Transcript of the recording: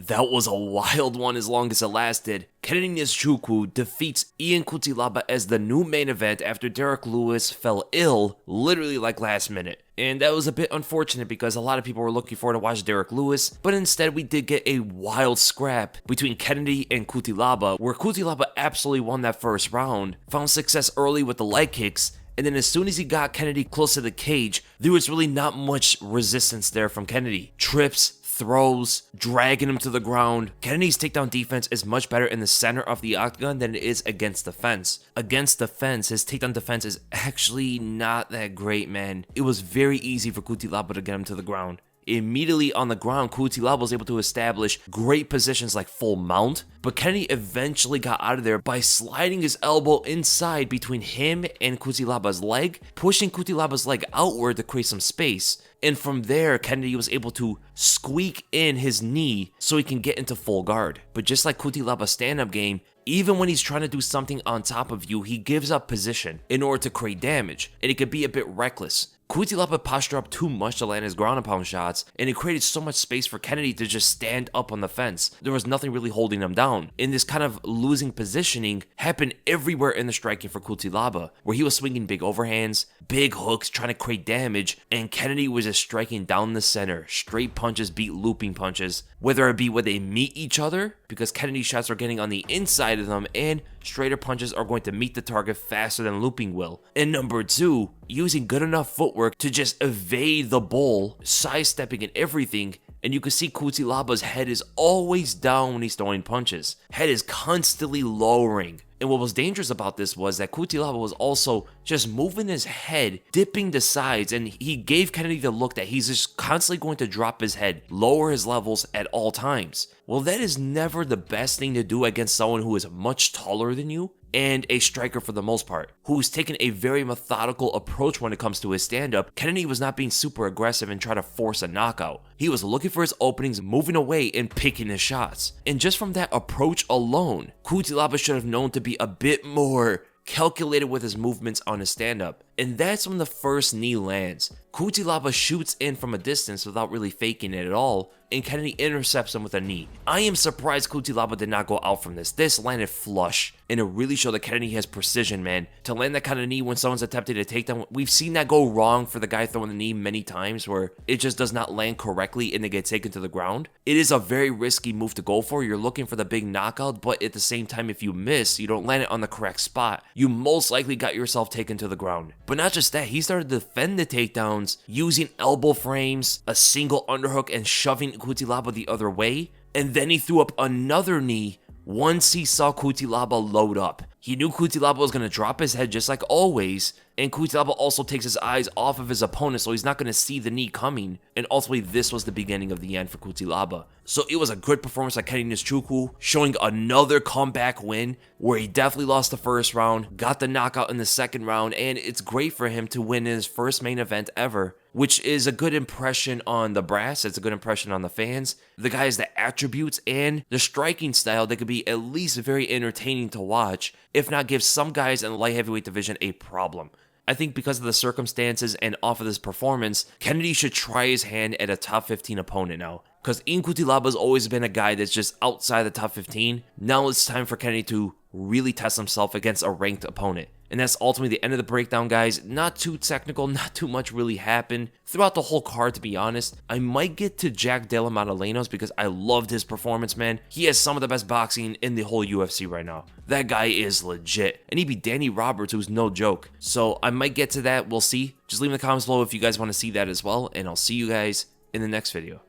That was a wild one as long as it lasted. Kennedy Nzechukwu defeats Ion Cutelaba as the new main event after Derek Lewis fell ill, literally like last minute. And that was a bit unfortunate because a lot of people were looking forward to watch Derek Lewis, but instead we did get a wild scrap between Kennedy and Cutelaba, where Cutelaba absolutely won that first round, found success early with the leg kicks, and then as soon as he got Kennedy close to the cage, there was really not much resistance there from Kennedy. Trips, throws, dragging him to the ground. Kennedy's takedown defense is much better in the center of the octagon than it is against the fence. Against the fence, his takedown defense is actually not that great, man. It was very easy for Cutelaba to get him to the ground. Immediately on the ground, Cutelaba was able to establish great positions like full mount, but Kennedy eventually got out of there by sliding his elbow inside between him and Cutelaba's leg, pushing Cutelaba's leg outward to create some space. And from there, Kennedy was able to squeak in his knee so he can get into full guard. But just like Cutelaba's stand-up game, even when he's trying to do something on top of you, he gives up position in order to create damage, and it could be a bit reckless. Cutelaba postured up too much to land his ground and pound shots, and it created so much space for Kennedy to just stand up on the fence. There was nothing really holding him down. And this kind of losing positioning happened everywhere in the striking for Cutelaba, where he was swinging big overhands, big hooks, trying to create damage, and Kennedy was just striking down the center. Straight punches beat looping punches, whether it be where they meet each other, because Kennedy's shots are getting on the inside of them, and straighter punches are going to meet the target faster than looping will. And number two, using good enough footwork to just evade the bull, sidestepping and everything, and you can see Cutelaba's head is always down when he's throwing punches. Head is constantly lowering. And what was dangerous about this was that Cutelaba was also just moving his head, dipping to sides, and he gave Kennedy the look that he's just constantly going to drop his head, lower his levels at all times. Well, that is never the best thing to do against someone who is much taller than you, and a striker for the most part, who's taken a very methodical approach when it comes to his stand-up. Kennedy was not being super aggressive and trying to force a knockout. He was looking for his openings, moving away, and picking his shots. And just from that approach alone, Cutelaba should have known to be a bit more calculated with his movements on his stand-up. And that's when the first knee lands. Cutelaba shoots in from a distance without really faking it at all, and Kennedy intercepts him with a knee. I am surprised Cutelaba did not go out from this. This landed flush, and it really showed that Kennedy has precision, man. To land that kind of knee when someone's attempting to take down, we've seen that go wrong for the guy throwing the knee many times, where it just does not land correctly and they get taken to the ground. It is a very risky move to go for. You're looking for the big knockout, but at the same time, if you miss, you don't land it on the correct spot, you most likely got yourself taken to the ground. But not just that, he started to defend the takedowns using elbow frames, a single underhook, and shoving Cutelaba the other way. And then he threw up another knee once he saw Cutelaba load up. He knew Cutelaba was going to drop his head just like always, and Cutelaba also takes his eyes off of his opponent, so he's not going to see the knee coming. And ultimately, this was the beginning of the end for Cutelaba. So it was a good performance by Kennedy Nzechukwu, showing another comeback win, where he definitely lost the first round, got the knockout in the second round, and it's great for him to win his first main event ever, which is a good impression on the brass. It's a good impression on the fans. The guy has the attributes and the striking style that could be at least very entertaining to watch, if not give some guys in the light heavyweight division a problem. I think because of the circumstances and off of this performance, Kennedy should try his hand at a top 15 opponent now. Because Ion Cutelaba has always been a guy that's just outside the top 15. Now it's time for Kennedy to really test himself against a ranked opponent. And that's ultimately the end of the breakdown, guys. Not too technical, not too much really happened throughout the whole card, to be honest. I might get to Jack Della Maddalena's because I loved his performance, man. He has some of the best boxing in the whole UFC right now. That guy is legit. And he beat Danny Roberts, who's no joke. So I might get to that. We'll see. Just leave in the comments below if you guys want to see that as well. And I'll see you guys in the next video.